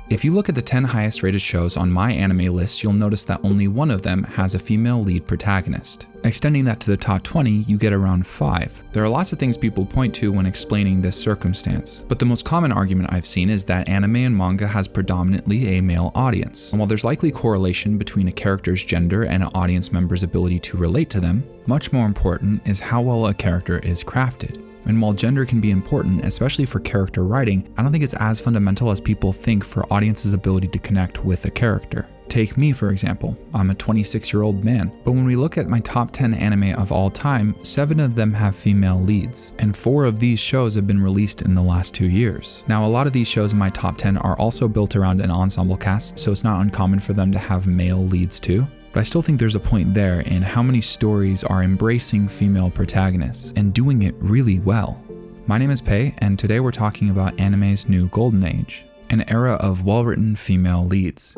If you look at the 10 highest rated shows on my anime list, you'll notice that only one of them has a female lead protagonist. Extending that to the top 20, you get around 5. There are lots of things people point to when explaining this circumstance, but the most common argument I've seen is that anime and manga has predominantly a male audience. And while there's likely correlation between a character's gender and an audience member's ability to relate to them, much more important is how well a character is crafted. And while gender can be important, especially for character writing, I don't think it's as fundamental as people think for audiences' ability to connect with a character. Take me, for example. I'm a 26-year-old man, but when we look at my top 10 anime of all time, 7 of them have female leads, and 4 of these shows have been released in the last 2 years. Now, a lot of these shows in my top 10 are also built around an ensemble cast, so it's not uncommon for them to have male leads too. But I still think there's a point there in how many stories are embracing female protagonists and doing it really well. My name is Pei, and today we're talking about anime's new golden age, an era of well-written female leads.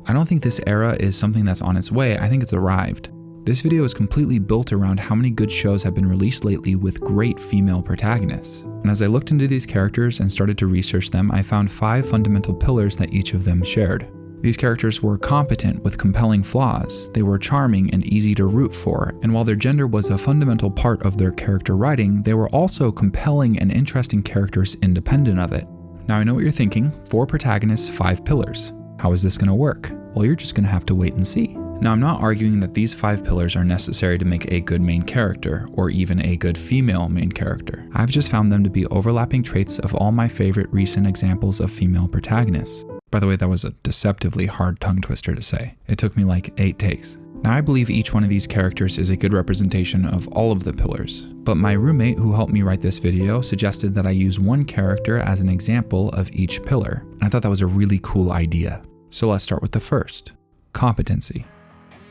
I don't think this era is something that's on its way, I think it's arrived. This video is completely built around how many good shows have been released lately with great female protagonists. And as I looked into these characters and started to research them, I found 5 fundamental pillars that each of them shared. These characters were competent with compelling flaws, they were charming and easy to root for, and while their gender was a fundamental part of their character writing, they were also compelling and interesting characters independent of it. Now I know what you're thinking, 4 protagonists, 5 pillars. How is this going to work? Well, you're just going to have to wait and see. Now I'm not arguing that these 5 pillars are necessary to make a good main character, or even a good female main character. I've just found them to be overlapping traits of all my favorite recent examples of female protagonists. By the way, that was a deceptively hard tongue twister to say. It took me like 8 takes. Now I believe each one of these characters is a good representation of all of the pillars, but my roommate who helped me write this video suggested that I use one character as an example of each pillar, and I thought that was a really cool idea. So let's start with the first, competency.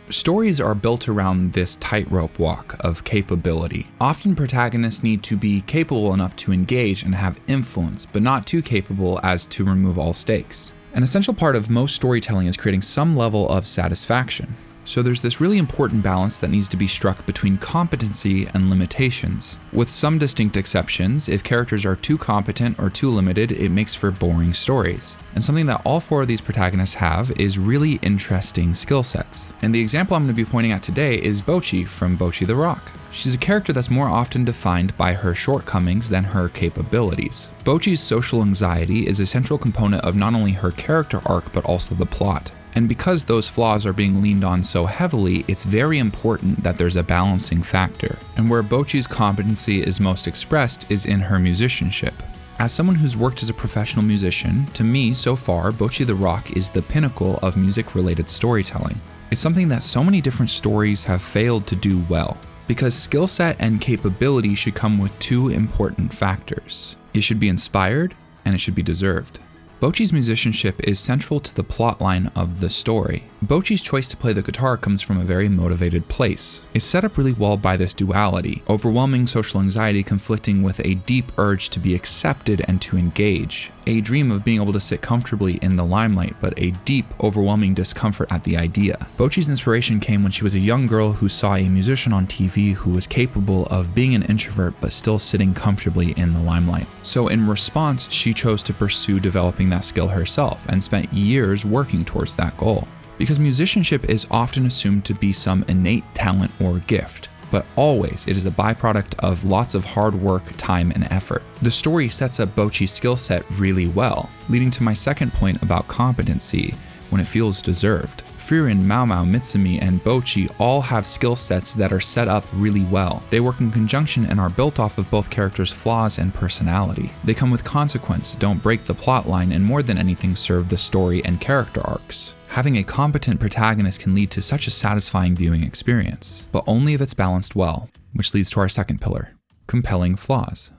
Stories are built around this tightrope walk of capability. Often protagonists need to be capable enough to engage and have influence, but not too capable as to remove all stakes. An essential part of most storytelling is creating some level of satisfaction. So there's this really important balance that needs to be struck between competency and limitations. With some distinct exceptions, if characters are too competent or too limited, it makes for boring stories. And something that all 4 of these protagonists have is really interesting skill sets. And the example I'm going to be pointing at today is Bocchi from Bocchi the Rock. She's a character that's more often defined by her shortcomings than her capabilities. Bocchi's social anxiety is a central component of not only her character arc, but also the plot. And because those flaws are being leaned on so heavily, it's very important that there's a balancing factor. And where Bocchi's competency is most expressed is in her musicianship. As someone who's worked as a professional musician, to me, so far, Bocchi the Rock is the pinnacle of music-related storytelling. It's something that so many different stories have failed to do well, because skill set and capability should come with 2 important factors. It should be inspired, and it should be deserved. Bocchi's musicianship is central to the plotline of the story. Bocchi's choice to play the guitar comes from a very motivated place. It's set up really well by this duality, overwhelming social anxiety conflicting with a deep urge to be accepted and to engage. A dream of being able to sit comfortably in the limelight, but a deep, overwhelming discomfort at the idea. Bocchi's inspiration came when she was a young girl who saw a musician on TV who was capable of being an introvert but still sitting comfortably in the limelight. So in response, she chose to pursue developing that skill herself and spent years working towards that goal. Because musicianship is often assumed to be some innate talent or gift, but always it is a byproduct of lots of hard work, time, and effort. The story sets up Bocchi's skill set really well, leading to my second point about competency when it feels deserved. Frieren, Mao Mao, Mitsumi, and Bocchi all have skill sets that are set up really well. They work in conjunction and are built off of both characters' flaws and personality. They come with consequence, don't break the plot line, and more than anything serve the story and character arcs. Having a competent protagonist can lead to such a satisfying viewing experience, but only if it's balanced well, which leads to our second pillar, compelling flaws.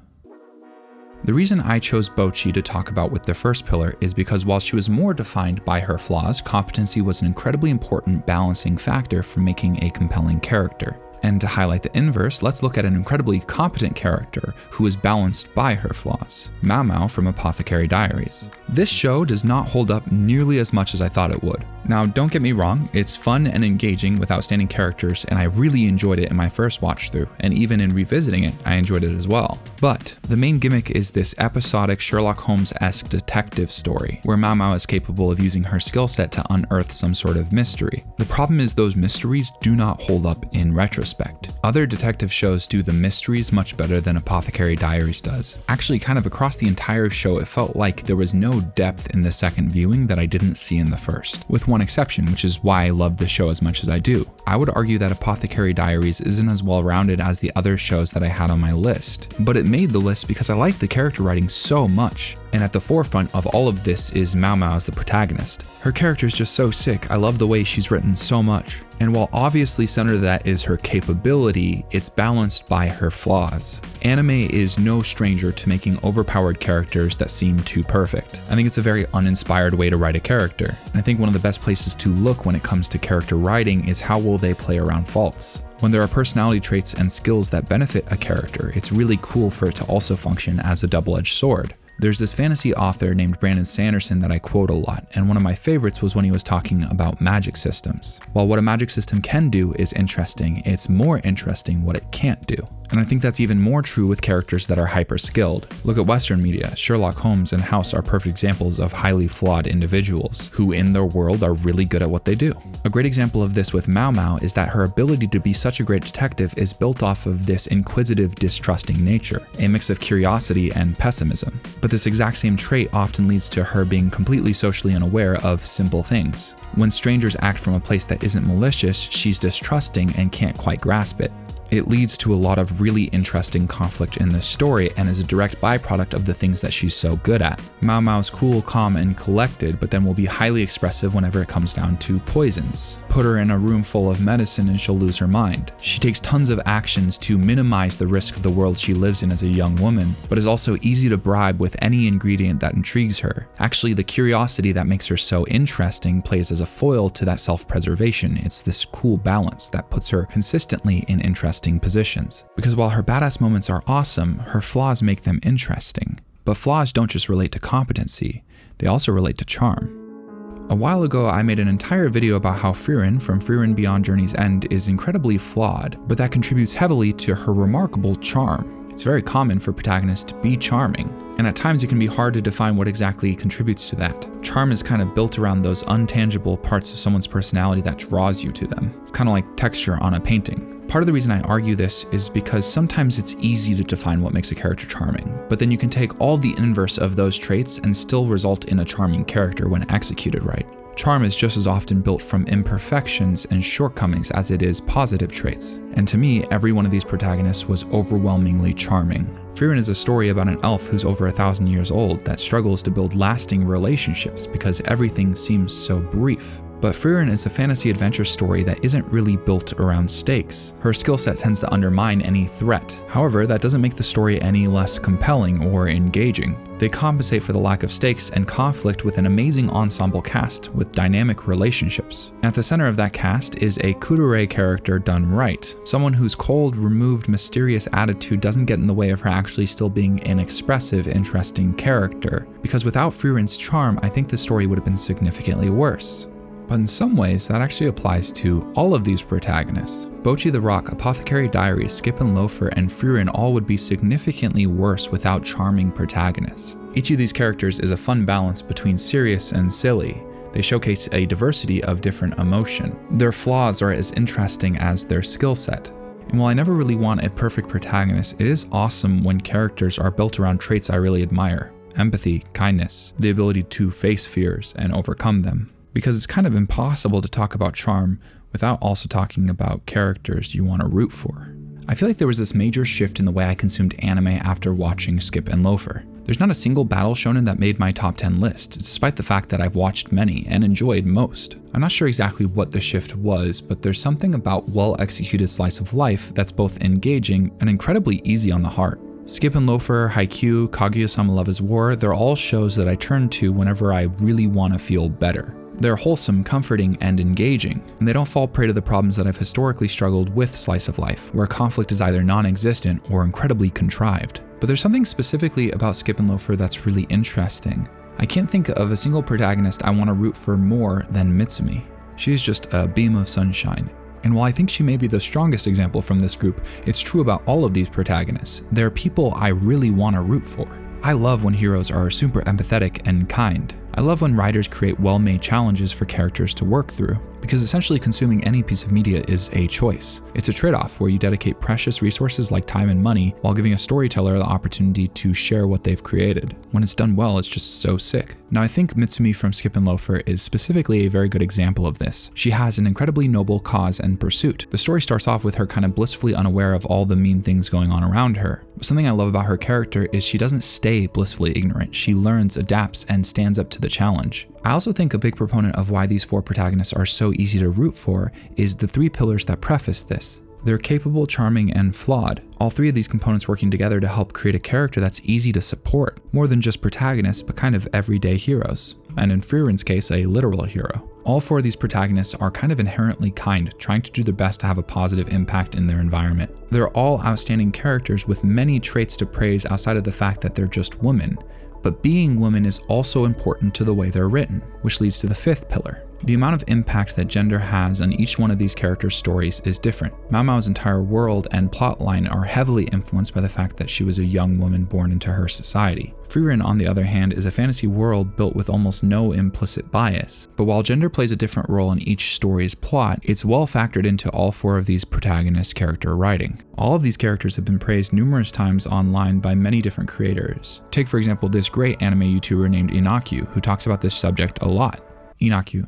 The reason I chose Bocchi to talk about with the first pillar is because while she was more defined by her flaws, competency was an incredibly important balancing factor for making a compelling character. And to highlight the inverse, let's look at an incredibly competent character who is balanced by her flaws. Mao Mao from Apothecary Diaries. This show does not hold up nearly as much as I thought it would. Now, don't get me wrong, it's fun and engaging with outstanding characters, and I really enjoyed it in my first watch through, and even in revisiting it, I enjoyed it as well. But the main gimmick is this episodic Sherlock Holmes-esque detective story, where Mao Mao is capable of using her skill set to unearth some sort of mystery. The problem is those mysteries do not hold up in retrospect. Other detective shows do the mysteries much better than Apothecary Diaries does. Actually, kind of across the entire show, it felt like there was no depth in the second viewing that I didn't see in the first, with one exception, which is why I love the show as much as I do. I would argue that Apothecary Diaries isn't as well-rounded as the other shows that I had on my list, but it made the list because I liked the character writing so much. And at the forefront of all of this is Mao Mao as the protagonist. Her character is just so sick, I love the way she's written so much. And while obviously centered to that is her capability, it's balanced by her flaws. Anime is no stranger to making overpowered characters that seem too perfect. I think it's a very uninspired way to write a character. And I think one of the best places to look when it comes to character writing is how will they play around faults. When there are personality traits and skills that benefit a character, it's really cool for it to also function as a double-edged sword. There's this fantasy author named Brandon Sanderson that I quote a lot, and one of my favorites was when he was talking about magic systems. While what a magic system can do is interesting, it's more interesting what it can't do. And I think that's even more true with characters that are hyper-skilled. Look at Western media. Sherlock Holmes and House are perfect examples of highly flawed individuals who in their world are really good at what they do. A great example of this with Mao Mao is that her ability to be such a great detective is built off of this inquisitive, distrusting nature, a mix of curiosity and pessimism. But this exact same trait often leads to her being completely socially unaware of simple things. When strangers act from a place that isn't malicious, she's distrusting and can't quite grasp it. It leads to a lot of really interesting conflict in this story and is a direct byproduct of the things that she's so good at. Mao Mao's cool, calm, and collected, but then will be highly expressive whenever it comes down to poisons. Put her in a room full of medicine and she'll lose her mind. She takes tons of actions to minimize the risk of the world she lives in as a young woman, but is also easy to bribe with any ingredient that intrigues her. Actually, the curiosity that makes her so interesting plays as a foil to that self-preservation. It's this cool balance that puts her consistently in interesting positions. Because while her badass moments are awesome, her flaws make them interesting. But flaws don't just relate to competency, they also relate to charm. A while ago, I made an entire video about how Frieren from Frieren Beyond Journey's End is incredibly flawed, but that contributes heavily to her remarkable charm. It's very common for protagonists to be charming, and at times it can be hard to define what exactly contributes to that. Charm is kind of built around those untangible parts of someone's personality that draws you to them. It's kind of like texture on a painting. Part of the reason I argue this is because sometimes it's easy to define what makes a character charming, but then you can take all the inverse of those traits and still result in a charming character when executed right. Charm is just as often built from imperfections and shortcomings as it is positive traits. And to me, every one of these protagonists was overwhelmingly charming. Frieren is a story about an elf who's over 1,000 years old that struggles to build lasting relationships because everything seems so brief. But Frieren is a fantasy adventure story that isn't really built around stakes. Her skill set tends to undermine any threat. However, that doesn't make the story any less compelling or engaging. They compensate for the lack of stakes and conflict with an amazing ensemble cast with dynamic relationships. At the center of that cast is a kudere character done right, someone whose cold, removed, mysterious attitude doesn't get in the way of her actually still being an expressive, interesting character. Because without Frieren's charm, I think the story would have been significantly worse. But in some ways, that actually applies to all of these protagonists. Bocchi the Rock, Apothecary Diaries, Skip and Loafer, and Frieren all would be significantly worse without charming protagonists. Each of these characters is a fun balance between serious and silly. They showcase a diversity of different emotion. Their flaws are as interesting as their skill set. And while I never really want a perfect protagonist, it is awesome when characters are built around traits I really admire. Empathy, kindness, the ability to face fears and overcome them. Because it's kind of impossible to talk about charm without also talking about characters you want to root for. I feel like there was this major shift in the way I consumed anime after watching Skip and Loafer. There's not a single battle shonen that made my top 10 list, despite the fact that I've watched many and enjoyed most. I'm not sure exactly what the shift was, but there's something about well-executed slice of life that's both engaging and incredibly easy on the heart. Skip and Loafer, Haikyuu, Kaguya-sama Love is War, they're all shows that I turn to whenever I really want to feel better. They're wholesome, comforting, and engaging, and they don't fall prey to the problems that have historically struggled with slice of life, where conflict is either non-existent or incredibly contrived. But there's something specifically about Skip and Loafer that's really interesting. I can't think of a single protagonist I want to root for more than Mitsumi. She's just a beam of sunshine. And while I think she may be the strongest example from this group, it's true about all of these protagonists. They're people I really want to root for. I love when heroes are super empathetic and kind. I love when writers create well-made challenges for characters to work through, because essentially consuming any piece of media is a choice. It's a trade-off where you dedicate precious resources like time and money while giving a storyteller the opportunity to share what they've created. When it's done well, it's just so sick. Now I think Mitsumi from Skip and Loafer is specifically a very good example of this. She has an incredibly noble cause and pursuit. The story starts off with her kind of blissfully unaware of all the mean things going on around her. But something I love about her character is she doesn't stay blissfully ignorant. She learns, adapts, and stands up to the challenge. I also think a big proponent of why these four protagonists are so easy to root for is the three pillars that preface this. They're capable, charming, and flawed. All three of these components working together to help create a character that's easy to support, more than just protagonists, but kind of everyday heroes. And in Frierin's case, a literal hero. All four of these protagonists are kind of inherently kind, trying to do their best to have a positive impact in their environment. They're all outstanding characters with many traits to praise outside of the fact that they're just women. But being women is also important to the way they're written, which leads to the fifth pillar. The amount of impact that gender has on each one of these characters' stories is different. Mao Mao's entire world and plotline are heavily influenced by the fact that she was a young woman born into her society. Frieren, on the other hand, is a fantasy world built with almost no implicit bias. But while gender plays a different role in each story's plot, it's well factored into all four of these protagonists' character writing. All of these characters have been praised numerous times online by many different creators. Take for example this great anime YouTuber named Inaku, who talks about this subject a lot. Inaku.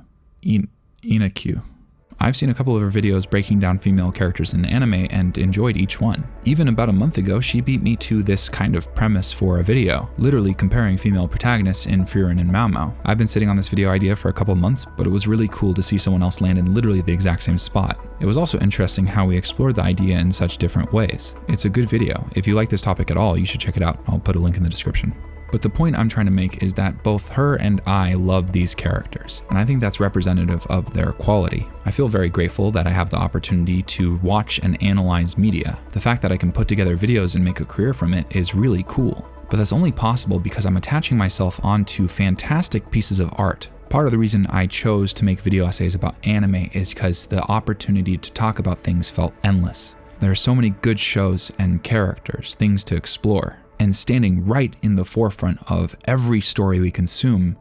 I've seen a couple of her videos breaking down female characters in anime and enjoyed each one. Even about a month ago, she beat me to this kind of premise for a video, literally comparing female protagonists in Frieren and Mao Mao. I've been sitting on this video idea for a couple months, but it was really cool to see someone else land in literally the exact same spot. It was also interesting how we explored the idea in such different ways. It's a good video. If you like this topic at all, you should check it out. I'll put a link in the description. But the point I'm trying to make is that both her and I love these characters, and I think that's representative of their quality. I feel very grateful that I have the opportunity to watch and analyze media. The fact that I can put together videos and make a career from it is really cool. But that's only possible because I'm attaching myself onto fantastic pieces of art. Part of the reason I chose to make video essays about anime is because the opportunity to talk about things felt endless. There are so many good shows and characters, things to explore. And standing right in the forefront of every story we consume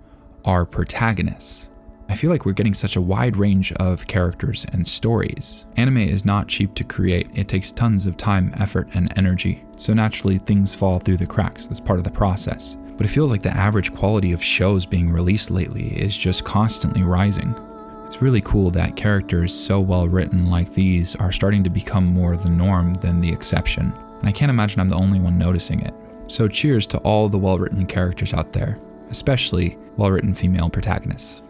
are protagonists. I feel like we're getting such a wide range of characters and stories. Anime is not cheap to create. It takes tons of time, effort, and energy. So naturally, things fall through the cracks. That's part of the process. But it feels like the average quality of shows being released lately is just constantly rising. It's really cool that characters so well written like these are starting to become more the norm than the exception. And I can't imagine I'm the only one noticing it. So cheers to all the well-written characters out there, especially well-written female protagonists.